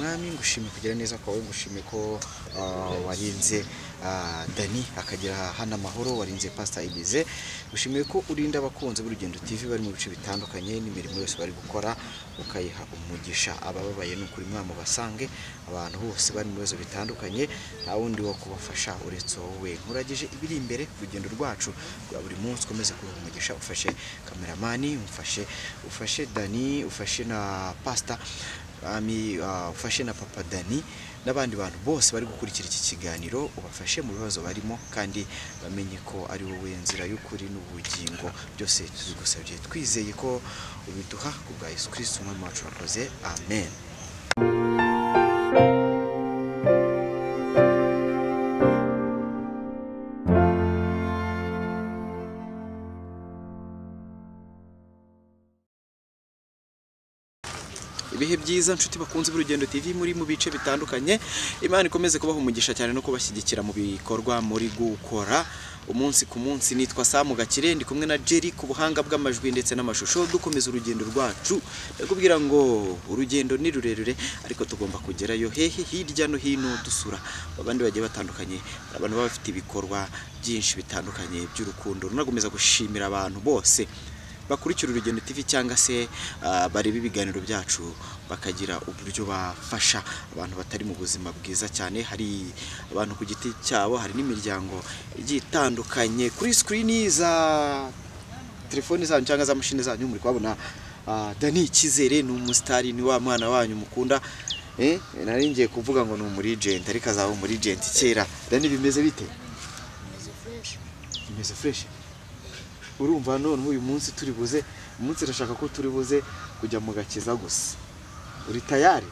Mwami ngushimye kugira neza kwawe, ngushimye ko warinze Dani akagira hana amahoro, warinze Pastor Igize, ngushimiye ko urinda abakunzi b'Urugendo TV bari mu bice bitandukanye n'imirimo yose bari gukora, ukayiha umugisha abababaye n'ukuri mwamo basange abantu bose bari mu bibazo bitandukanye, nta wundi wo kubafasha uretse wowe. Nkuragije ibiri imbere urugendo rwacu rwa buri munsi, komeze kuba umugisha, ufashe kameramani, ufashe Dani, ufashe na Pastor ufashe na Papa Dani n'abandi bantu bose bari gukurikira iki kiganiro, ubafashe mu bibazo barimo kandi bamenye ko ari wowe nzira y'ukuri n'ubugingo. Byose tubigusabye twizeye ko ubiduha kubwa Yesu Kristo umwami wacu, wakoze. Amen. Ibihe byiza nshuti bakunze b'Urugendo TV muri mu bice bitandukanye, Imana ikomeze kubaha umugisha cyane no kubashyigikira mu bikorwa muri gukora umunsi ku munsi. Nitwa Samu Gakire, ndi kumwe na Jerry ku buhanga bw'amajwi ndetse n'amashusho, dukomeza urugendo rwacu. Ndakubwira ngo urugendo ni rurerure ariko tugomba kugerayo hehe hirya no hino dusura abandi bagiye batandukanye, abantu bafite ibikorwa byinshi bitandukanye by'urukundo. Runagomeza gushimira abantu bose bakurikira Urugendo TV cyangwa se bareba ibiganiro byacu bakagira uburyo bafasha abantu batari mu buzima bwiza cyane. Hari abantu ku giti cyabo, hari n'imiryango igiye itandukanye. Kuri screen za telefone zanyu cyangwa za mashine zanyu muri kwabona Dani Kizere ni umusitari, ni wa mwana wanyu mukunda. Nari ngiye kuvuga ngo ni umurigent ariko azaba umurigent kera. Dani bimeze bite? Bimeze fresh. Urumva none uyu munsi turi buze, umunsi rashaka ko turi buze kujya mu gakiza gusa. Uri tayari?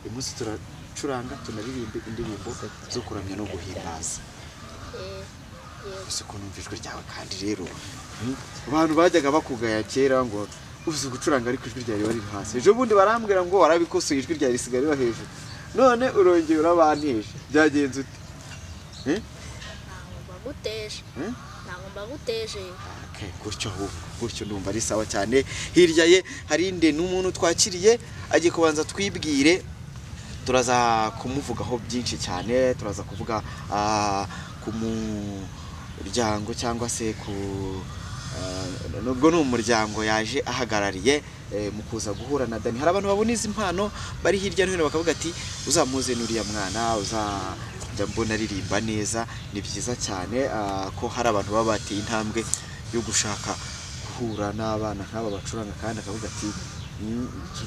Uyu munsi turacuranga, tunaririmba indirimbo zo kuramya no guhimbaza. Ese ko numvijwe ryawe kandi rero abantu bajyaga bakugaya kera ngo uvuze gucuranga ariko ijwi ryawe riri hasi. Ejo bundi barambwira ngo warabikosoye ijwi ryawe risigara hejuru. None urongeye urabanteje. Byagenze ute? Baguteje. Okay, gutyo ndumva ari sawa cyane. Hirya ye hari inde n'umuntu twakiriye, agiye kubanza twibwire, turaza kumuvugaho byinshi cyane, turaza kuvuga ku muryango cyangwa se ku nubwo ni umuryango yaje ahagarariye mu kuza guhura na Dani. Hari abantu babona izi impano bari hirya no hino bakavuga ati uzamuze n'uriya mwana mbona aririmba neza. Ni byiza cyane ko hari abantu baba bateye intambwe yo gushaka guhura n'abana nk'aba bacuranga kandi akavuga ati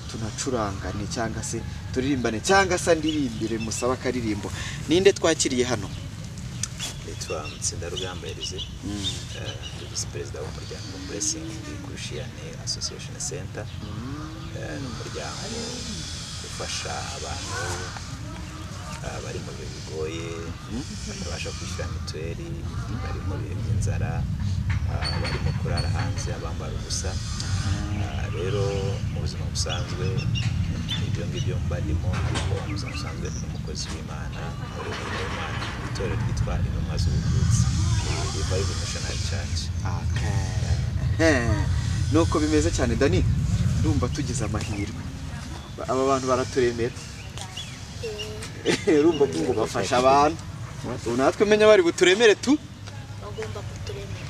tunacuranga ni cyangwa se turirimbane cyangwa se ndirimbire musaba akaririmbo. Ninde twakiriye hano? Nitwa Rugamba Elize, visi perezida w'umuryango Blessing Christian Association Center, n'umuryango ufasha abantu bari mu bihe bigoye, batabasha kwishyura mituweli, bari mu bihe by'inzara, barimo kurara hanze, abambara ubusa. Rero mu buzima busanzwe ibyo ngibyo mbarimo, ariko mu buzima busanzwe ni umukozi w'Imana, muri Wamwana, itorero ryitwa Intumwa z'Ububyutse, Revival Missionary Church. Nuko bimeze cyane Dani, ndumva tugize amahirwe. Aba bantu baraturemera. Rumba ngo bafasha abantu. Natwe menya bari buturemere tu.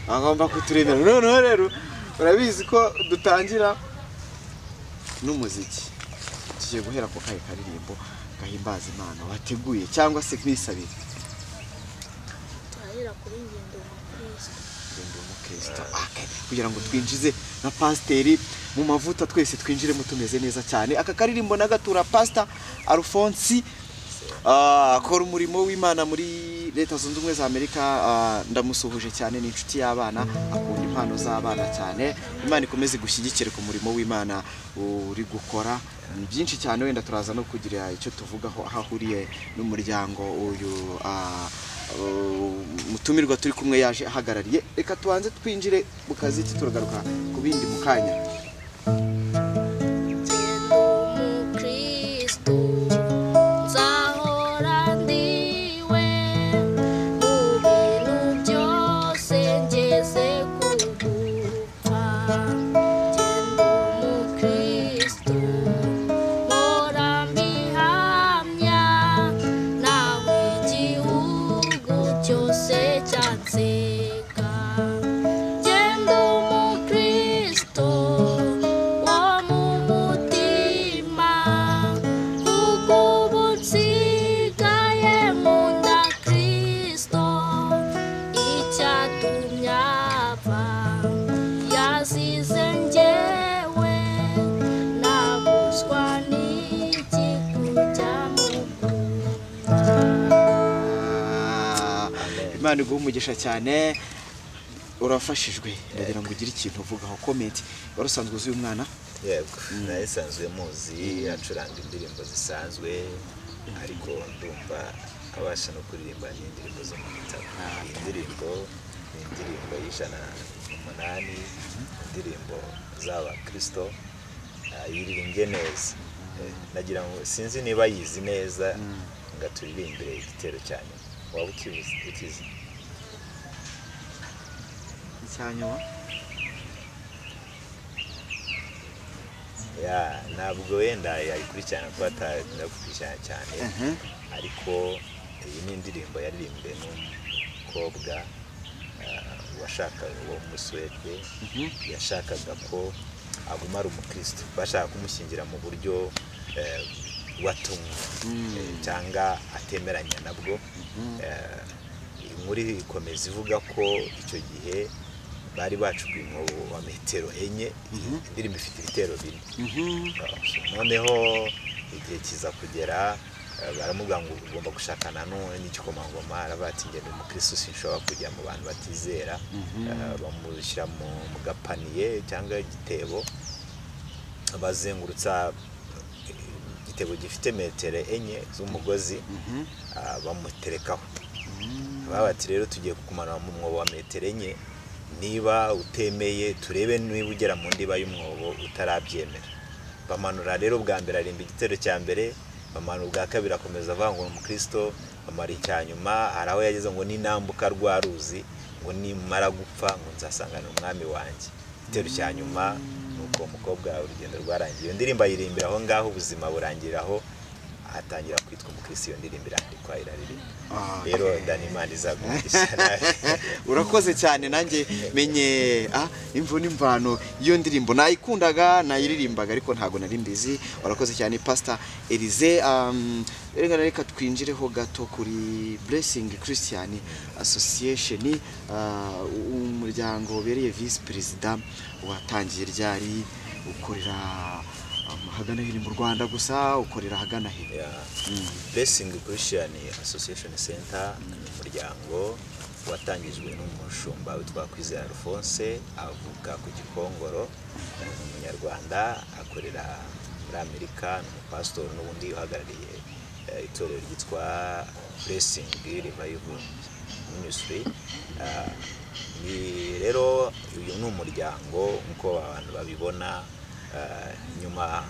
Agomba kuturemera. None rero urabizi ko dutangira n'umuziki. Tugiye guhera ku kaye karirimbo gahimbaza Imana wateguye cyangwa se kwisabira. Turahera kuri ngendo mu Kristo. Kugira ngo twinjize na Pasiteri mu mavuta, twese twinjiremo tumeze neza cyane. Aka karirimbo nagatura Pastor Alphonse akora umurimo w'Imana muri Leta Zunze Ubumwe za Amerika. Ndamusuhuje cyane, ni inshuti y'abana, akunda impano z'abana cyane. Imana ikomeze gushyigikira ku murimo w'Imana uri gukora. Ni byinshi cyane, wenda turaza no kugira icyo tuvugaho aho ahuriye n'umuryango uyu mutumirwa turi kumwe yaje ahagarariye. Reka tubanze twinjire mu kazi turagaruka ku bindi mu kanya. Gendo mu Kristo, mora mbiha Imana iguhe umugisha cyane urafashijwe ndagira ngo ugire ikintu uvugaho comment warusanzwe uzi uyu mwana yego nayisanzwe muzi acuranga indirimbo zisanzwe ariko ndumva abasha no kuririmba n'indirimbo zo mu gitabo indirimbo y'108 indirimbo z'aba Kristo yiririmbye neza nagira ngo sinzi niba yizi neza ngaturirimbire igitero cyane waba ukizi icyanyuma ntabwo wenda yayikurikirana kuko atarakurikirana cyane ariko iyi ni indirimbo yaririmbwe n'umukobwa washakaga wo mu Suwede yashakaga ko aguma ari umukristo bashaka kumushyingira mu buryo watumwe cyangwa atemeranya nabwo inkuru ikomeza ivuga ko icyo gihe bari bacukuye umwobo wa metero 4 indirimbo ifite ibitero 2 noneho igihe kiza kugera baramubwira ngo ugomba gushakana n'igikomangoma arabati ngende umukristo sinshobora kujya mu bantu batizera bamushyira mu gapaniye cyangwa igitebo bazengurutsa igitebo gifite metero 4 z'umugozi bamuterekaho babati rero tugiye kukumanura mu mwobo wa metero 4 niba utemeye turebe niba ugera mu ndiba y'umwobo utarabyemera bamanura rero bwa mbere arimba igitero cya mbere bamanura ubwa kabiri akomeza avanga umukristo bamara icyanyuma araho yageze ngo ninambuka rwa ruzi ngo nimara gupfa ngo nzasangana umwami wanjye igitero cyanyuma nuko umukobwa urugendo rwarangiye iyo ndirimbo ayirimbira aho ngaho ubuzima burangiraho atangira kwitwa umukristo iyo ndirimbo irandikwa iraririmba rero Danimana izagumisha urakoze cyane nanjye menye imvo n'imvano iyo ndirimbo nayikundaga nayiririmbaga ariko ntago nari mbizi urakoze cyane Pastor Elize reka twinjireho gato kuri Blessing Christian Association umuryango ubereye Vice President watangiye ryari ukorera hagana hiri mu Rwanda gusa ukorera hagana hiri Blessing Christian Association Center ni umuryango watangijwe n'umushumba witwa Kwizera Alphonse avuka ku Gikongoro umunyarwanda akorera muri Amerika n'umupastor n'ubundi uhagarariye itorero ryitwa Blessing Revival Ministry ni rero uyu ni umuryango nkuko abantu babibona nyuma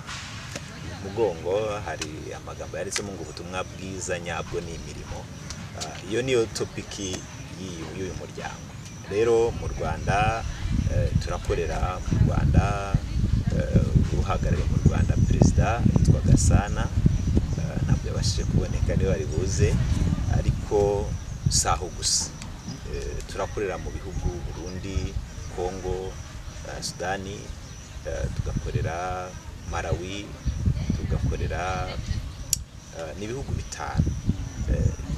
mugongo hari amagambo yaritsemo ngo ubutumwa bwiza nyabwo ni imirimo iyo niyo topiki y'uyu muryango rero mu Rwanda turakorera mu Rwanda uhagarariye mu Rwanda perezida yitwa Gasana ntabwo yabashije kuboneka niba ari buze ariko saho gusa turakorera mu bihugu Burundi Kongo Sudani tugakorera Malawi tugakorera n'ibihugu 5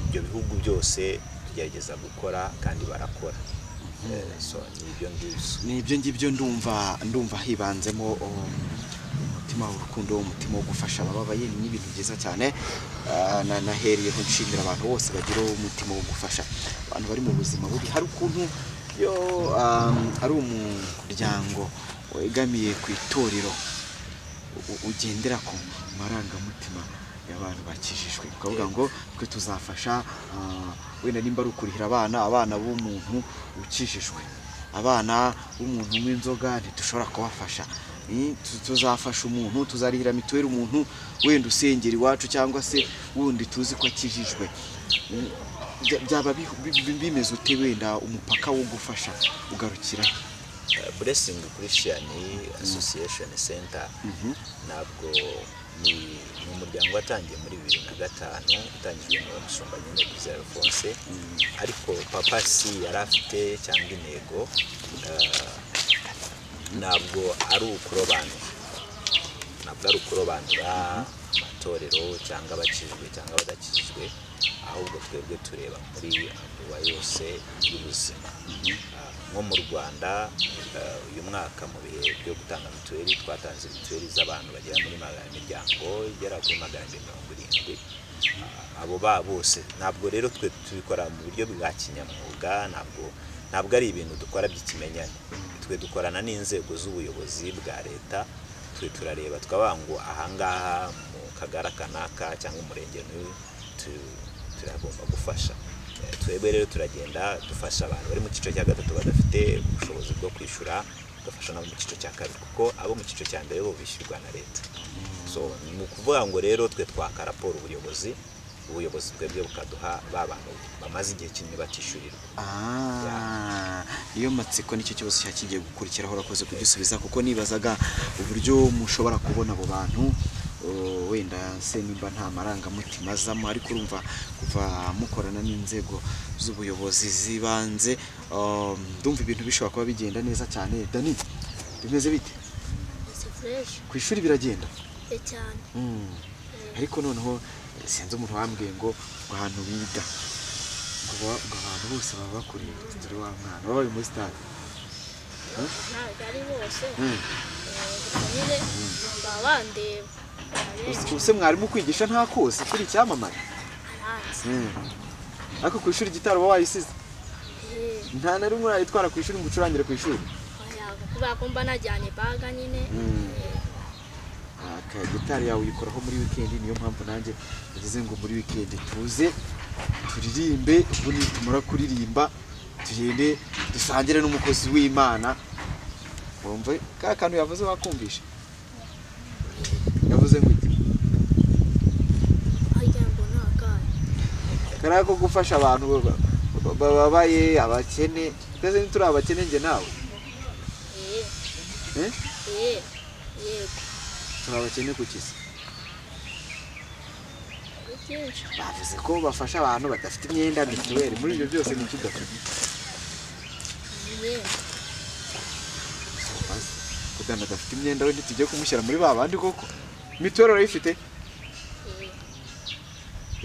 ibyo bihugu byose tugerageza gukora kandi barakora so nibyo ngibyo ndumva hibanzemo umutima w'urukundo umutima wo gufasha ababaye n'ibintu byiza cyane naheriyeho nshimira abantu bose bagira umutima wo gufasha abantu bari mu buzima buri hari ukuntu yo ari umuryango wegamiye ku itorero ugendera ku marangamutima y'abantu bakijijwe ukavuga ngo twe tuzafasha wenda nimba rukurihira abana b'umuntu ukijijwe abana b'umuntu w'inzoga ntidushobora kubafasha tuzafasha umuntu tuzarihira mituweli umuntu wenda usengera iwacu cyangwa se wundi tuzi ko akijijwe byaba bimeze ute wenda umupaka wo gufasha ugarukira Blessing Christian Association Center ntabwo ni umuryango watangiye muri 2005 utangijwe n'umushumba nyine Kwizera Alphonse ariko papa si yari afite cyangwa intego ntabwo ari ukurobanura amatorero cyangwa abakijijwe cyangwa abadakijijwe ahubwo twebwe tureba muri amuwa yose y'ubuzima nko mu Rwanda uyu mwaka mu bihe byo gutanga mituweli twatanze mituweli z'abantu bagera muri imiryango igera kuri 770 abo bose ntabwo rero twe tubikora mu buryo bwa kinyamwuga, ntabwo ari ibintu dukora by'ikimenyane. Twe dukorana n'inzego z'ubuyobozi bwa leta, twe turareba twavuga ngo ahangaha mu kagara kanaka cyangwa umurenge turagomba gufasha. Twebwe rero turagenda dufasha abantu bari mu cyiciro cya gatatu badafite ubushobozi bwo kwishyura, tugafasha nabo mu cyiciro cya kabiri, kuko abo mu cyiciro cya mbere bo bishyurwa na leta. So mu kuvuga ngo rero twe twaka raporo ubuyobozi twebwe bukaduha bantu bamaze igihe kinini batishyurirwa. Iyo matsiko nicyo kibazo cyakigiye gukurikiraho, urakoze kugisubiza, kuko nibazaga uburyo mushobora kubona abo bantu wenda se nimba nta marangamutima azamo, ariko urumva kuva mukorana n'inzego z'ubuyobozi zibanze, ndumva ibintu bishobora kuba bigenda neza cyane. Dani, bimeze bite? Ku ishuri biragenda cyane. Ariko noneho sinzi umuntu wambwiye ngo ahantu biga ngo abantu bose baba bakuriye turi wa mwana baba muri stade. Ntabwo ari bose, nyine baba bandeba. Use mwarimu kwigisha nta kose kuri icyamamare. Ariko ku ishuri gitari uba wayisize? Nta na rimwe urayitwara ku ishuri ngo ucurangire ku ishuri? Kubera ko mba najyanye baga nyine. Gitari yawe uyikoraho muri weekend, niyo mpamvu nanjye nagize ngo muri weekend tuze turirimbe, ubundi tumara kuririmba tugende dusangire n'umukozi w'Imana. Wumva ka kantu yavuze wakumvisha? Yavuze ngo karako gufasha abantu babaye abakene. Twese turi abakene nge nawe. Turabakene ku kisi. Bavuze ko bafasha abantu badafite imyenda mituweli, muri ibyo byose ni kidafite. Kudana adafite imyenda we ntitujye kumushyira muri babandi koko. Mituweli urabifite?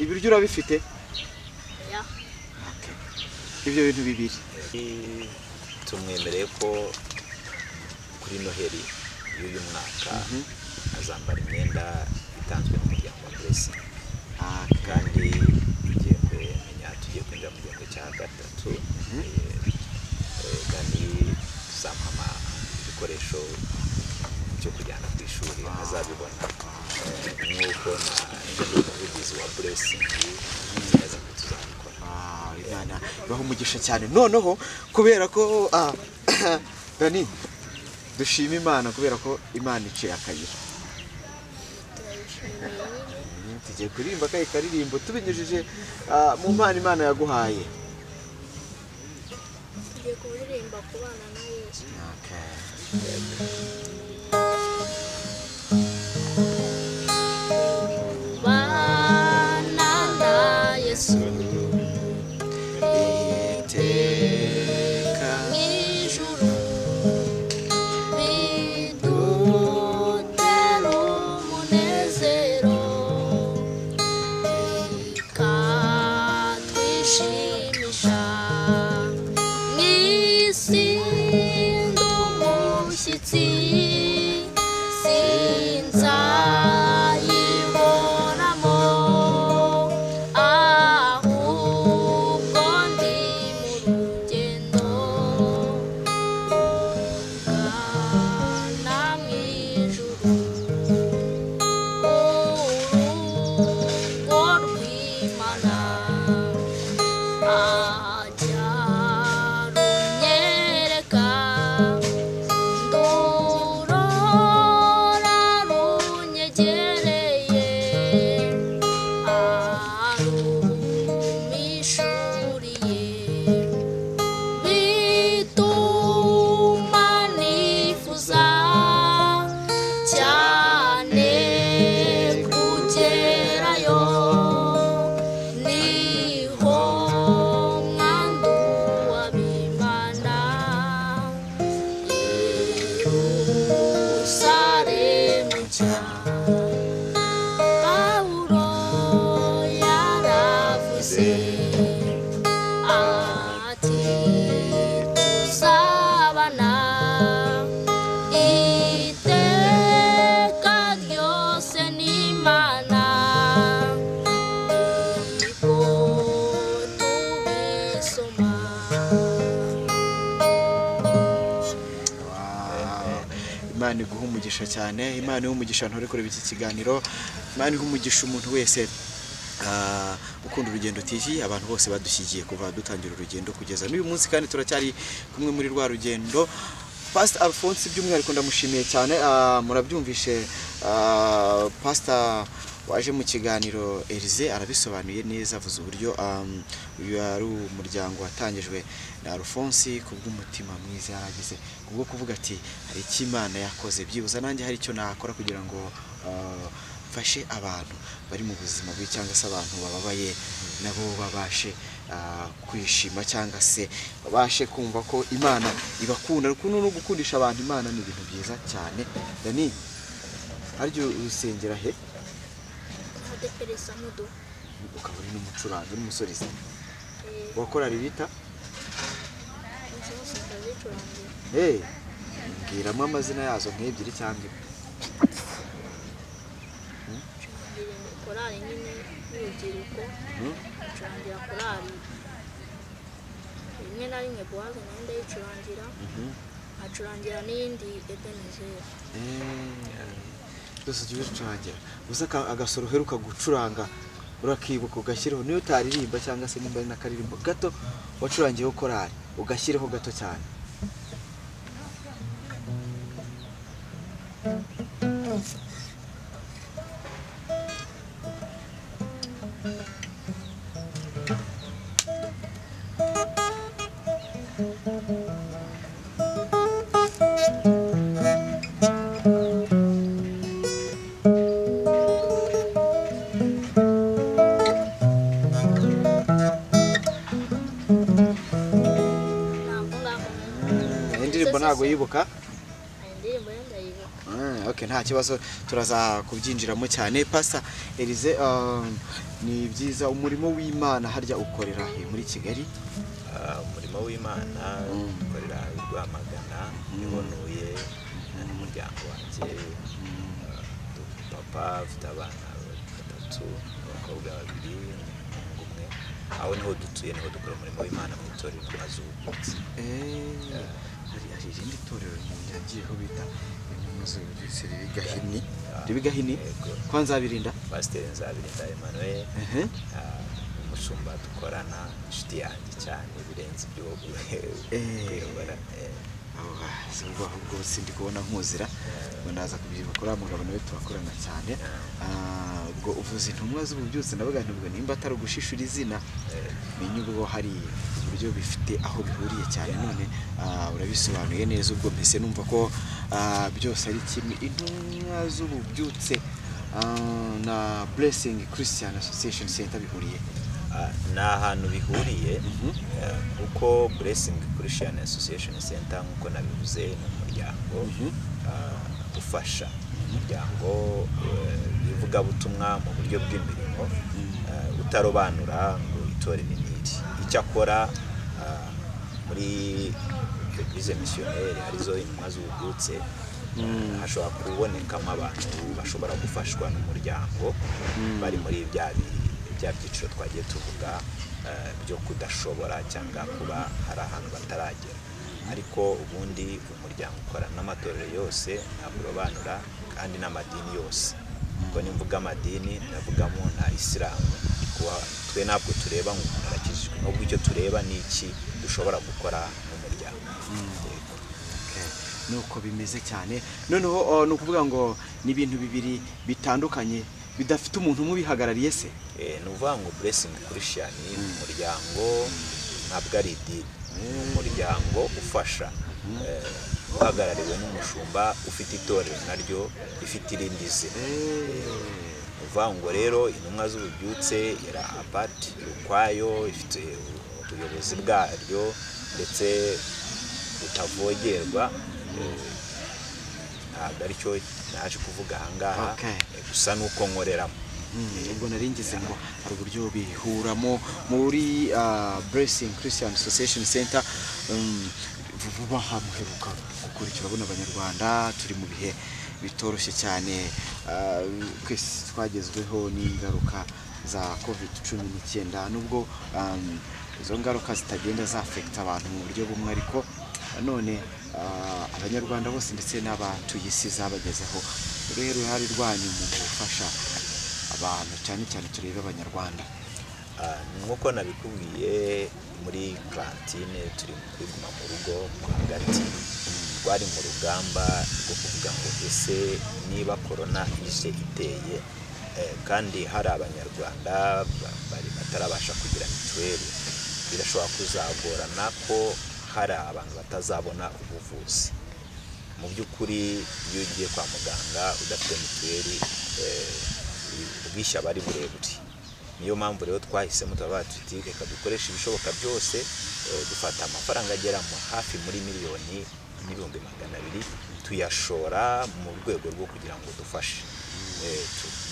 Ibiryo urabifite? Ibyo bintu bibiri tumwemereye ko kuri Noheli y'uyu mwaka azambara imyenda itanzwe n'umuryango wa Blessing, kandi tugiye kwinjira mu gihembwe cya gatatu. Kandi tuzamuha ibikoresho byo kujyana ku ishuri, azabibona nk'uko umuvugizi wa Blessing neza ko tuzabikora. Imana baho umugisha cyane. Noneho kubera ko Dani, dushima Imana kubera ko Imana iciye akayira. Tugiye kuririmba kayi karirimbo tubinyujije mu mpano Imana yaguhaye. Tugiye kuririmba kubana na Yesu. Bana na Yesu see iguha umugisha cyane, Imana iha umugisha ntore kureba iki kiganiro, Imana iha umugisha umuntu wese ukunda Urugendo TV, abantu bose badushyigiye kuva dutangira urugendo kugeza n'uyu munsi, kandi turacyari kumwe muri rwa rugendo. Pastor Alphonse by'umwihariko ndamushimiye cyane, murabyumvishe Pastor waje mu kiganiro Elize arabisobanuye neza, avuze uburyo uyu ari umuryango watangijwe na Alphonse kubw'umutima mwiza yaragize, kubwo kuvuga ati hari icyo Imana yakoze, byibuza nanjye hari icyo nakora kugira ngo mfashe abantu bari mu buzima bwe cyangwa se abantu bababaye nabo babashe kwishima cyangwa se babashe kumva ko Imana ibakunda. Rukundo no gukundisha abantu Imana ni ibintu byiza cyane. Dani, aryo usengera he? Adeperesa mudo. Ukaba uri n'umucuranga n'umusorezi. Wakora ribita? Mbwiramo amazina yazo nk'ebyiri cyangwa korali nyine y'urubyiruko, acurangira korali rimwe na rimwe buhaze nayo ndayicurangira, acurangira n'iyindi ebenezeri. Byose ujye ucurangira, gusa agasoro uheruka gucuranga urakibuka ugashyiraho, niyo utaririmba cyangwa se nimba ari n'akaririmbo gato wacurangiyeho korali ugashyiraho gato cyane. Ntago yibuka indirimbo ndayibuka. Okay, nta kibazo turaza kubyinjiramo cyane. Pastor Elize, ni byiza umurimo w'Imana harya ukorera he muri Kigali? Umurimo w'Imana ukorera i Rwamagana, nihonuye n'umuryango wanjye, papa afite abana 3, abakobwa 2, umuhungu umwe, aho niho dutuye, niho dukora umurimo w'Imana mu itorero ry'Azubutse. Hari irindi torero yagiyeho bita Imuzubise Ribigahini kwa Nzabirinda, Pasiteri Nzabirinda Emmanuel, umushumba dukorana, inshuti yanjye cyane birenze ibyo kuyobora. Ahubwo sindi kubona nkuzira ngo naza kubyibukora, umugabo nawe turakorana cyane. Ubwo uvuze intumwa z'ububyutse ndavuga nti nimba atari ugushishura izina, menye ubwo hari uburyo bifite aho bihuriye cyane, none urabisobanuye neza. Ubwo mbese numva ko byose ari kimwe. Intumwa z'ububyutse na Blessing Christian Association Center bihuriye ni ahantu bihuriye, kuko Blessing Christian Association Center nk'uko nabivuze ni umuryango ufasha, umuryango w'ivugabutumwa mu buryo bw'imirimo, utarobanura ngo itorero n'iri. Icyo akora muri Eglise Missionnaire arizo intumwa z'ububyutse, hashobora kubonekamo abantu bashobora gufashwa n'umuryango bari muri bya byiciro twagiye tuvuga byo kudashobora cyangwa kuba hari ahantu bataragera. Ariko ubundi umuryango ukora n'amatorero yose, ntabwo urobanura kandi n'amadini yose. Ubwo nimvuga amadini navugamo na Isilamu, twe ntabwo tureba ngo umuntu arakijijwe, ahubwo icyo tureba ni iki dushobora gukora n'umuryango. Nuko bimeze cyane. Noneho ni ukuvuga ngo ni ibintu bibiri bitandukanye bidafite umuntu umwe bihagarariye se? Ni uvuga ngo Blessing Christian umuryango ntabwo ari idini, umuryango ufasha, uhagarariwe n'umushumba ufite itorero naryo rifite irindi zina. Uvuga ngo rero intumwa z'ububyutse yari apati ukwayo, ifite ubuyobozi bwaryo ndetse butavogerwa. Ntabwo aricyo naje kuvuga ahangaha, gusa nuko nkoreramo. Ubwo naringize ngo hari uburyo bihuramo muri Blessing Christian Association Center. Vuba hamuheruka gukurikira abona Abanyarwanda, turi mu bihe bitoroshye cyane, twese twagezweho n'ingaruka za COVID-19, nubwo izo ngaruka zitagenda zafekta abantu mu buryo bumwe, ariko none abanyarwanda bose ndetse n'abatuye isi zabagezeho rero hari rwanyu mu gufasha abantu cyane cyane turebe abanyarwanda. Nk'uko nabikubwiye muri kantine turi kwiguma mu rugo mo hagati twari mu rugamba rwo kuvuga ngo ese niba corona ije iteye kandi hari abanyarwanda batarabasha kugira mituweli birashobora kuzagorana ko hari abantu batazabona ubuvuzi. Mu by'ukuri iyo ugiye kwa muganga udafite mituweli ubwishyu aba ari burebure. Niyo mpamvu rero twahisemo tuba tuti reka dukoresha ibishoboka byose dufata amafaranga agera mu hafi muri miliyoni n'ibihumbi 200 tuyashora mu rwego rwo kugira ngo dufashe.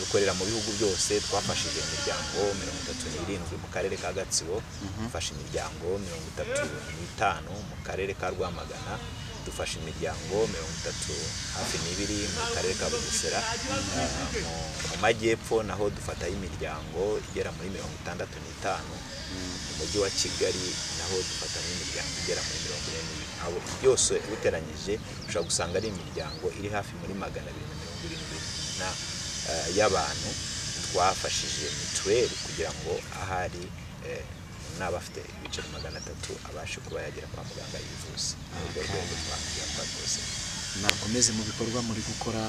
Dukorera mu bihugu byose, twafashije imiryango 37 mu karere ka Gatsibo, dufashe imiryango 35 mu karere ka Rwamagana, dufashe imiryango 32 mu karere ka Bugesera, mu majyepfo naho dufata imiryango igera muri 65 mu mujyi wa Kigali naho dufata imiryango igera muri 40 abo byose biteranyije ushobora gusanga ari imiryango iri hafi muri 270 y'abantu twafashije mituweli kugira ngo ahari n'abafite ibice 300 abashe kuba yagera kwa muganga yivuze. Nakomeze mu bikorwa muri gukora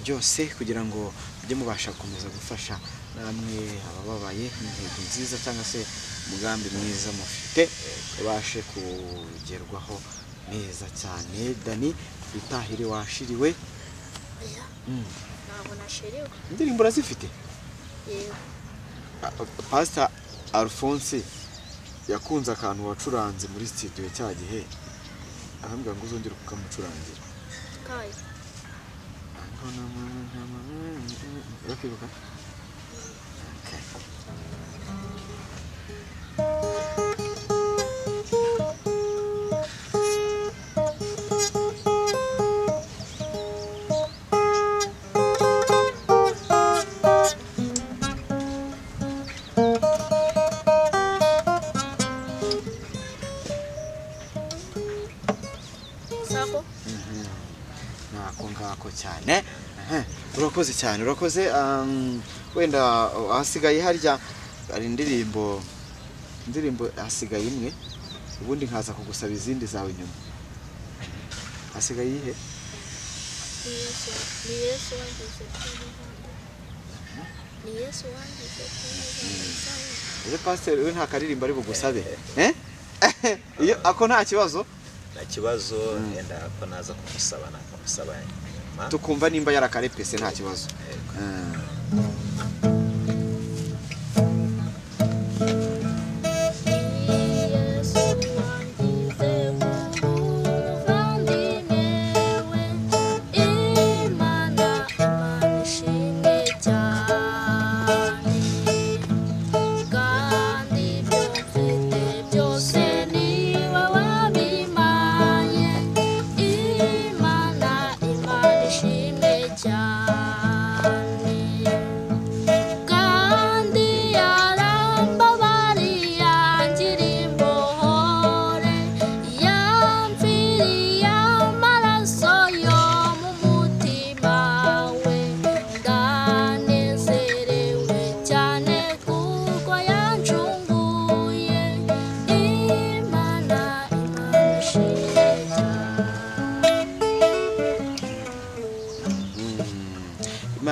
byose kugira ngo byo mubasha gukomeza gufasha namwe abababaye intego nziza cyangwa se umugambi mwiza mufite ubashe kugerwaho neza cyane. Dani bitahire washiriwe? Ntabwo nashiriwe. Indirimbo urazifite? Yego. Pastor Alphonse yakunze akantu wacuranze muri studio cya gihe ahambwa ngo uzongera kukamucurangira. Kai. Urakibuka? Ngako cyane. Urakoze cyane, urakoze. Wenda hasigaye harya ari indirimbo hasigaye imwe ubundi nkaza kugusaba izindi zawe nyuma. Hasigaye ihe? Ni Yesu wangize Ese Pasiteri we nta karirimbo ari bugusabe? Iyo ako nta kibazo? Nta kibazo yenda ko naza kumusaba nakamusaba nyuma. Tukumva nimba yarakarepese nta kibazo.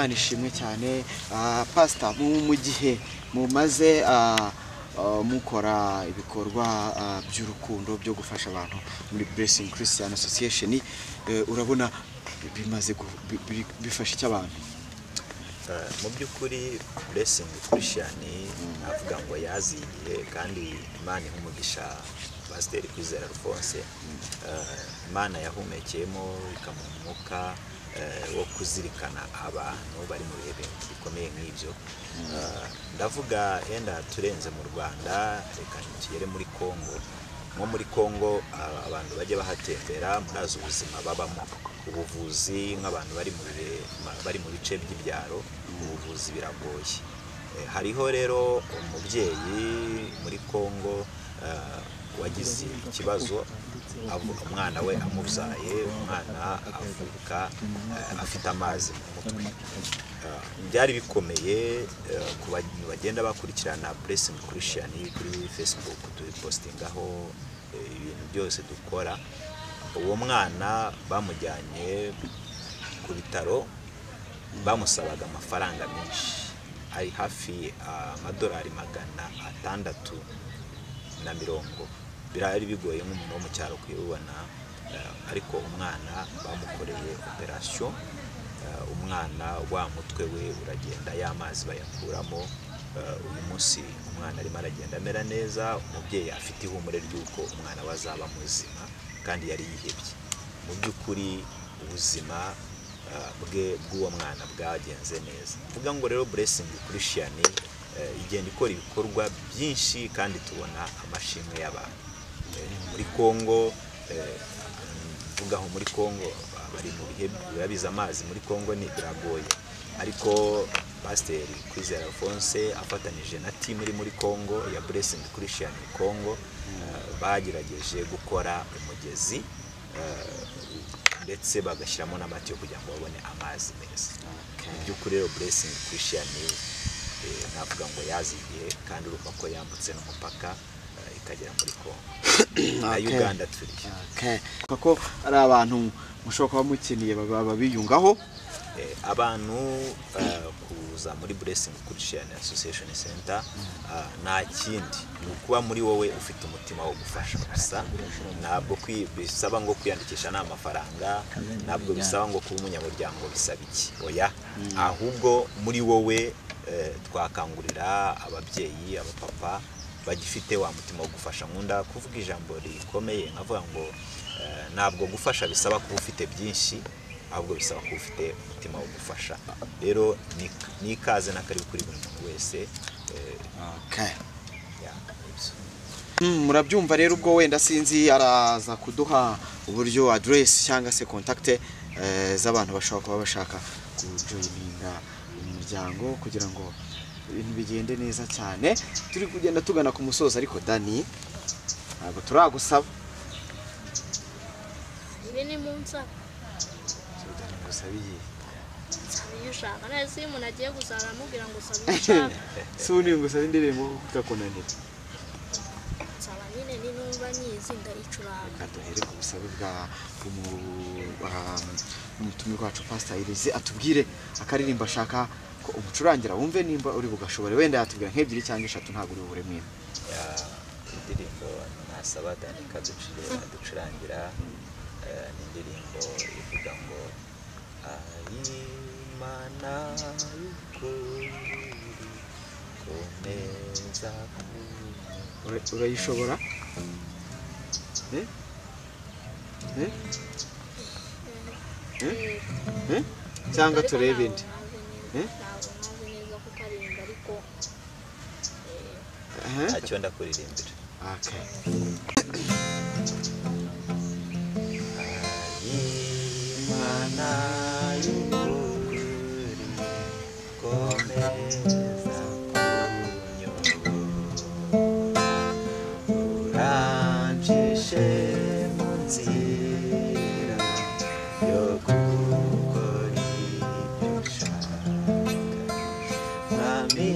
Nishimwe cyane. Pastor mu gihe mumaze mukora ibikorwa by'urukundo byo gufasha abantu muri Blessing Christian Association, urabona bimaze bifasha cy'abantu? Mu by'ukuri Blessing Christian avuga ngo yaziye kandi Imana ihumugisha Pasiteri Kwizera Alphonse, Imana yahumekeyemo ikamumuka wo kuzirikana abantu bari mu bihe bikomeye nk'ibyo. Ndavuga yenda turenze mu Rwanda, reka tugere muri Kongo. Nko muri Kongo abantu bajye bahatembera murazi ubuzima babamo, ubuvuzi nk'abantu bari mu bice by'ibyaro, ubuvuzi biragoye. Hariho rero umubyeyi muri Kongo wagize ikibazo umwana we amubyaye umwana avuka afite amazi mu mutwe. Byari bikomeye ku bantu bagenda bakurikirana Blessing Christian kuri Facebook tubipostingaho ibintu byose dukora. Uwo mwana bamujyanye ku bitaro bamusabaga amafaranga menshi ari hafi amadolari 650. Birari bigoye nk'umuntu wo mu cyaro kwibona, ariko umwana bamukoreye operation. Umwana wa mutwe we uragenda y'amazi bayakuramo. Uyu munsi umwana arimo aragenda amera neza, umubyeyi afite ihumure ry'uko umwana wazaba muzima kandi yari yihebye. Mu by'ukuri ubuzima bw'uwo mwana bwagenze neza. Vuga ngo rero Blessing Christian igenda ikora ibikorwa byinshi kandi tubona amashimwe y'abantu muri Kongo. Vugaho muri Kongo bari mu bihe birabiza amazi muri Kongo ni biragoye, ariko Pasiteri Kwizera Alphonse afatanije na team muri Kongo ya Blessing Christian Kongo bagerageje gukora umugezi ndetse bagashyiramo n'amatiyo kugira ngo babone amazi meza. Mu by'ukuri rero Blessing Christian navuga ngo yazigiye kandi urumva ko yambutse n'umupaka ikagera muri Kongo na Uganda turi. Kuko ari abantu mushobora kuba mukiniye baba biyungaho abantu kuza muri Blessing Christian Association Center nta kindi kuba muri wowe ufite umutima wo gufasha gusa. Ntabwo bisaba ngo kwiyandikisha n'amafaranga, ntabwo bisaba ngo kuba umunyamuryango bisaba iki, oya, ahubwo muri wowe twakangurira ababyeyi abapapa bagifite wa mutima wo gufasha. Nkunda kuvuga ijambo rikomeye nkavuga ngo ntabwo gufasha bisaba kuba ufite byinshi, ahubwo bisaba kuba ufite umutima wo gufasha. Rero ni ikaze n'akari kuri buri muntu wese. Murabyumva rero, ubwo wenda sinzi araza kuduha uburyo address cyangwa se contact z'abantu bashaka kuba bashaka kujoininga umuryango kugira ngo ibintu bigende neza cyane. Turi kugenda tugana ku musozo, ariko Dani ntabwo turagusaba ibi ni munsi Dani ngusabiye iyo ushaka nese umuntu agiye gusara amubwira ngo sabe ushaka suni ngusabe indirimbo kutakunanira nsaba nyine ni numva nyizi ndayicuranga. Duhere ku busabe bwa umutumire wacu Pasiteri atubwire akaririmba ashaka ko umucurangira wumve nimba uri bugashobore. Wenda yatubwira nk'ebyiri cyangwa eshatu, ntabwo uri bubure mwene indirimbo nasaba Dani kaducurangira. Ni indirimbo ivuga ngo Imana y'ukuri komeza. Urayishobora? Cyangwa turebe indi? Ntacyo ndakuririmbira. Imana y'ukuri komeza kunyobora, urancishe mu nzira yo gukora ibyo ushaka, mwami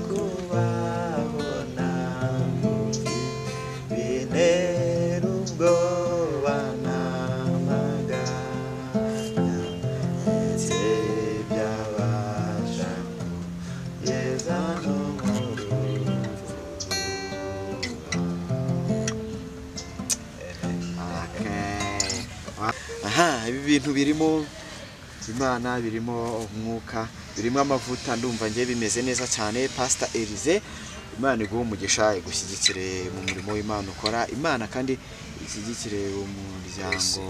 kubabona bintera ubwoba n'amaganya, ndetse byabasha kugeza no mu rupfu. Ibi bintu birimo Imana, birimo umwuka, birimo amavuta, ndumva ngiye bimeze neza cyane. Pastor Elize, Imana iguhe umugisha, igushyigikire mu murimo w'Imana ukora. Imana kandi ishyigikire umuryango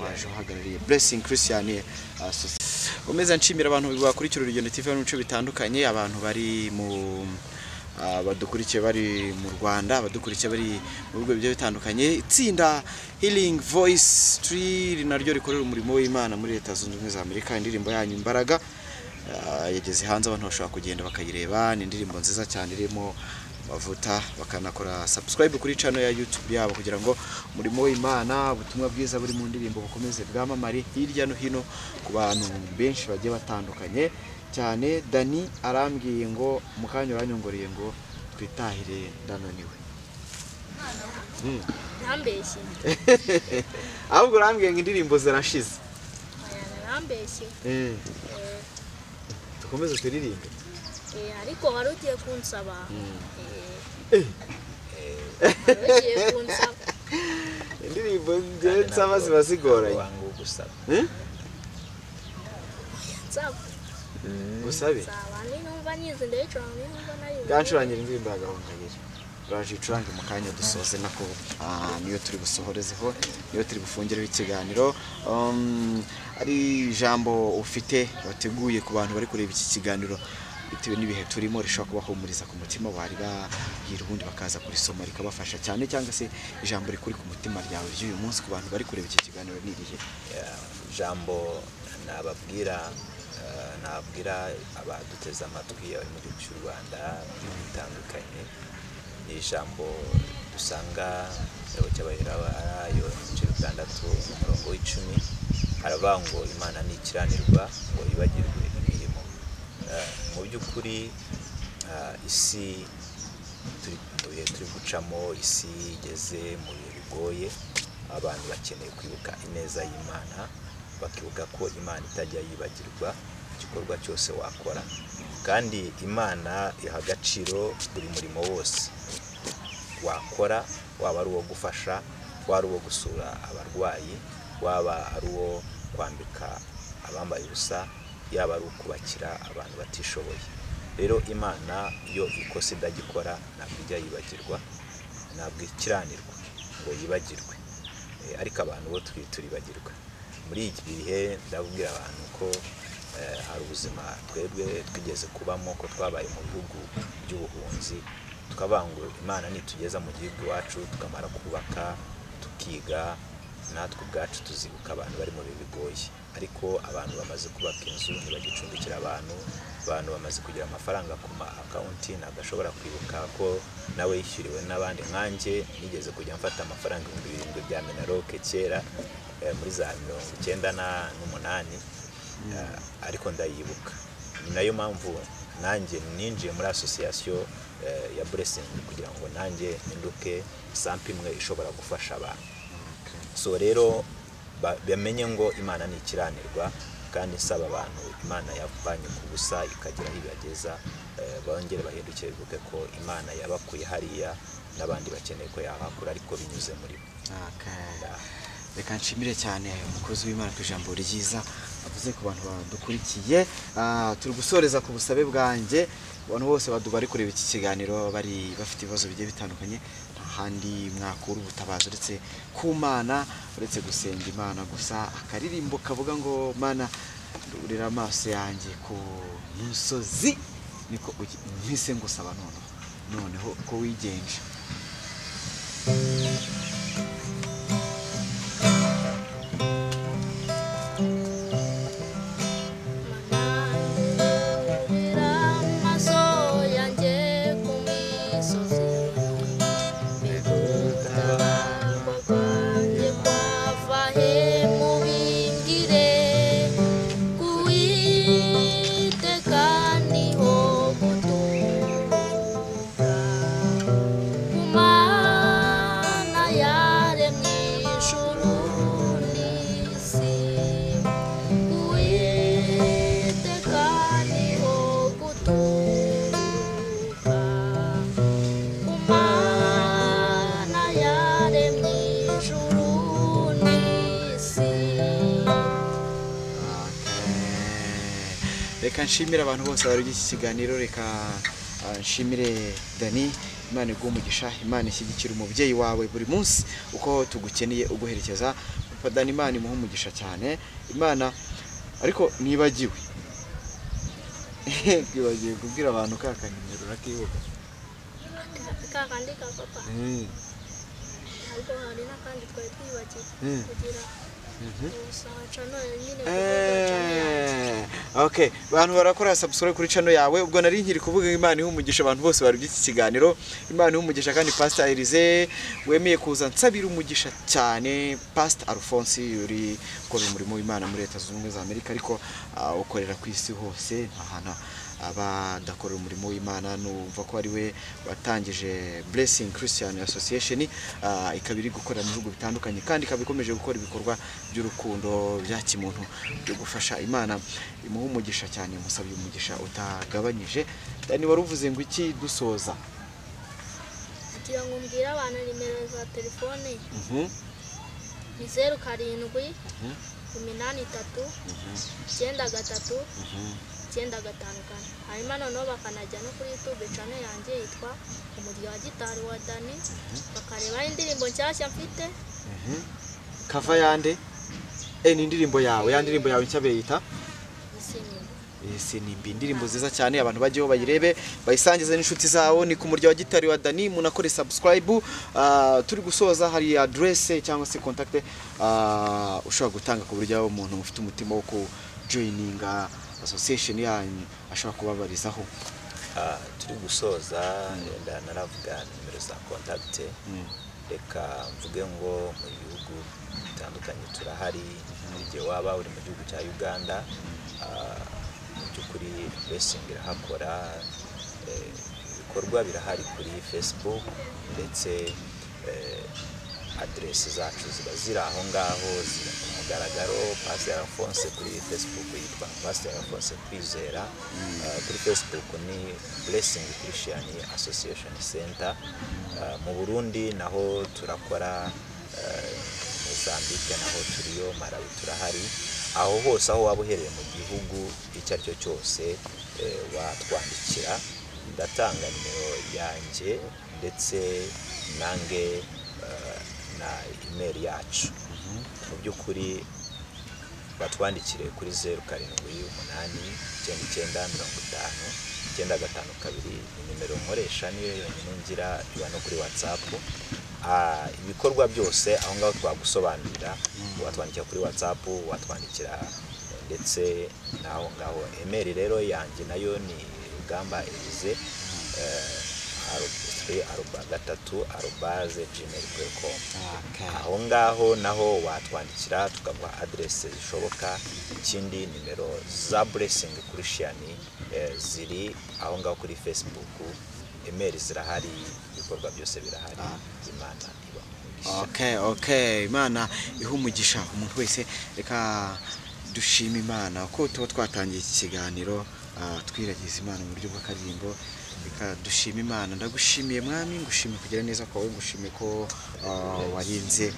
waje uhagarariye Blessing Christian Association. Umeza nshimira abantu bakurikira Urugendo TV mu bice bitandukanye, abantu bari mu badukurikiye bari mu Rwanda, badukurikiye bari mu bigo bigiye bitandukanye. Itsinda Healing Voice Tree naryo rikorera umurimo w'Imana muri Leta Zunze Ubumwe za Amerika. Indirimbo yanyu Imbaraga yageze hanze, abantu bashobora kugenda bakayireba. Ni indirimbo nziza cyane irimo bavuta bakanakora subscribe kuri channel ya YouTube yabo kugira ngo umurimo w'Imana ubutumwa bwiza buri mu ndirimbo bukomeze bwamamare hirya no hino ku bantu benshi bagiye batandukanye cyane. Dani arambwiye ngo mukanya uranyongoreye ngo twitahire ndananiwe. Nambeshye. Ahubwo urambwiye ngo indirimbo zirashize. Nambeshye. Tukomeze turirimbe. Ariko wari ugiye kunsaba. Ugiye kunsaba. Indirimbo nsaba ziba zigoranye. Gusaba. Nsaba. Gusabe. Saba ni numva nyize ndayicuranga numva nayo. Gancurangire indirimbo ya Gahongayire. Uraje icurange mu kanya dusoze nako niyo turi busohorezeho niyo turi bufungireho ikiganiro. Ari ijambo ufite wateguye ku bantu bari kureba iki kiganiro bitewe n'ibihe turimo rishobora kubahumuriza ku mutima wari bahira ubundi bakaza kurisoma rikabafasha cyane, cyangwa se ijambo rikuri ku mutima ryawe ry'uyu munsi ku bantu bari kureba iki kiganiro ni irihe? Ijambo nababwira abaduteze amatwi abari mu gihugu cy'u Rwanda bitandukanye, ni ijambo dusanga mu cy'Abaheburayo igice 6 umurongo w'10 haravuga ngo Imana ni ikiranirwa ngo yibagirwe imirimo. Mu by'ukuri isi turi gucamo, isi igeze mu bihe bigoye, abantu bakeneye kwibuka ineza y'Imana, bakibuka ko Imana itajya yibagirwa igikorwa cyose wakora, kandi Imana iha agaciro buri murimo wose wakora, waba ari uwo gufasha, waba ari uwo gusura abarwayi, waba ari uwo kwambika abambaye ubusa, yaba ari ukubakira abantu batishoboye. Rero Imana iyo ikosa idagikora ntabwo ijya yibagirwa, ntabwo ikiranirwa ngo yibagirwe, ariko abantu bo turibagirwa. Muri iki gihe ndabwira abantu ko hari ubuzima twebwe twigeze kubamo, ko twabaye mu bihugu by'ubuhunzi, tukabangura Imana nitugeza mu gihugu iwacu tukamara kubaka tukiga, natwe ubwacu tuzibuka abantu bari mu bihe bigoye. Ariko abantu bamaze kubaka inzu ntibagicumbikira abantu bamaze kugira amafaranga ku ma account, nagashobora kwibuka ko nawe yishyuriwe n'abandi. Nkanjye nigeze kujya mfata amafaranga 7,000 bya Minaroke kera muri za 98, ariko ndayibuka. Ni nayo mpamvu nanjye ninjiye muri association ya Blessing kugira ngo nanjye ninduke sample imwe ishobora gufasha abantu. So rero bamenye ngo Imana ni ikiranirwa, kandi nsaba abantu Imana yavanye ku busa ikagira aho ibageza, bongere bahindukire bibuke ko Imana yabakuye hariya n'abandi bakeneye ko yahakura ariko binyuze muri bo. Reka nshimire cyane umukozi w'Imana ku ijambo ryiza avuze ku bantu badukurikiye. Turi gusoreza ku busabe bwanjye, abantu bose bari kureba iki kiganiro bari bafite ibibazo bigiye bitandukanye, handi mwakura ubutabazi uretse ku Mana, uretse gusenga Imana gusa. Akaririmbo kavuga ngo Mana ndurira amaso yanjye ku musozi, niko mpise ngusaba noneho ko wigenje. Reka nshimire abantu bose bari iki kiganiro, reka nshimire Dani. Imana iguha Imana ishyigikira umubyeyi wawe buri munsi uko tugukeneye uguherekeza. Papa Dani, Imana imuha umugisha cyane. Imana ariko nibagiwe kwibagiwe kubwira abantu kakanimero rakibuka kakandi ka papa. Ariko hari n'akandi twari twibagiwe kugira gusa channel nyine kuvuga channel yanjye. Okay, bantu barakora subscribe kuri channel yawe. Ubwo nari nkiri kuvuga Imana ihumugisha abantu bose bari by'iki kiganiro. Imana ihumugisha kandi Pasiteri wemeye kuza nsabira umugisha cyane. Pastor Alphonse uri gukora umurimo w'Imana muri Leta Zunze Ubumwe za Amerika, ariko ukorera ku isi hose ntahana abadakorera umurimo w'Imana. Numva ko ari we watangije Blessing Christian Association, ikabiri gukora mu bihugu bitandukanye kandi ikabikomeje gukora ibikorwa by'urukundo bya kimuntu byo gufasha. Imana imuha umugisha cyane, musabye umugisha utagabanyije. Dani waruvuze ngo iki dusoza? Kugira ngo mbwira abantu nimero za telefone ni 07 83 93 95 hanyuma noneho bakanajya no kuri YouTube channel yanjye yitwa umurya wa gitari wa Dani, bakareba indirimbo nshyashya mfite. Kava yande? Ni indirimbo yawe, ya ndirimbo yawe nshya beyita Sinimbi. Indirimbo nziza cyane, abantu bajyeho bayirebe, bayisangize n'inshuti zawo. Ni ku murya wa gitari wa Dani, munakore subscribe. Turi gusoza, hari address cyangwa se contact ushobora gutanga ku buryo umuntu ufite umutima wo ku joininga association yanyu ashobora kubabarizaho. Turi gusoza, naravuga nimero za contact. Reka mvuge ngo mu bihugu bitandukanye turahari. Igihe waba uri mu gihugu cya Uganda, mu by'ukuri Blessing irahakora, ibikorwa birahari kuri Facebook, ndetse adresse zacu ziba ziri aho ngaho, ziri ku mugaragaro. Pasiteri Alphonse kuri Facebook yitwa Pasiteri Alphonse Kwizera, kuri Facebook ni Blessing Christian Association Center. Mu Burundi naho turakora, Mozambique naho turiyo, Malawi turahari. Aho hose aho waba uhereye mu gihugu icyo ari cyo cyose watwandikira. Ndatanga nimero yanjye ndetse nange na email yacu. Mu by'ukuri batwandikire kuri 07 8 99 50 952. Nimero nkoresha niyo yonyine ngira, iba no kuri WhatsApp. Ibikorwa byose aho ngaho twagusobanurira, watwandikira kuri WhatsApp, watwandikira ndetse naho ngaho. Email rero yanjye nayo ni ugamba.elize @gmail.com. Aho ngaho naho watwandikira tukaguha adresse zishoboka. Ikindi nimero za Blessing Christian ziri aho ngaho kuri Facebook. Email zirahari, ibikorwa byose birahari. Imana iba. Okay, Imana ihumugisha umuntu wese. Reka dushima Imana ko tuba twatangiye iki kiganiro, twiragiza Imana mu buryo bw'akaririmbo. Reka dushima Imana. Ndagushimiye Mwami, ngushimiye kugira neza kwawe, ngushimiye ko warinze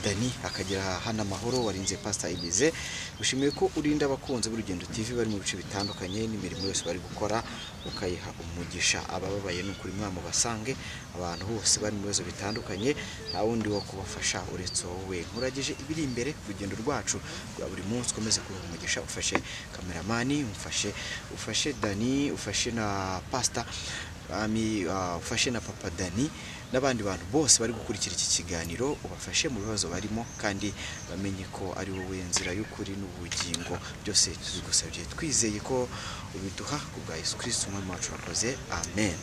Dani akagira hana amahoro, warinze Pastor Elize. Ngushimiye ko urinda abakunzi b'Urugendo TV bari mu bice bitandukanye n'imirimo yose bari gukora, ukayiha umugisha. Abababaye n'ukuri Mwami basange, abantu bose bari mu bibazo bitandukanye, nta wundi wo kubafasha uretse wowe. Nkuragije ibiri imbere urugendo rwacu rwa buri munsi, komeze kuba umugisha. Ufashe kameramani, ufashe Dani, ufashe na Pastor ufashe na Papa Dani n'abandi bantu bose bari gukurikira iki kiganiro, ubafashe mu bibazo barimo, kandi bamenye ko ari wowe nzira y'ukuri n'ubugingo. Byose tubigusabye twizeye ko ubiduha ku bwa Yesu Kristo umwami wacu. Amen.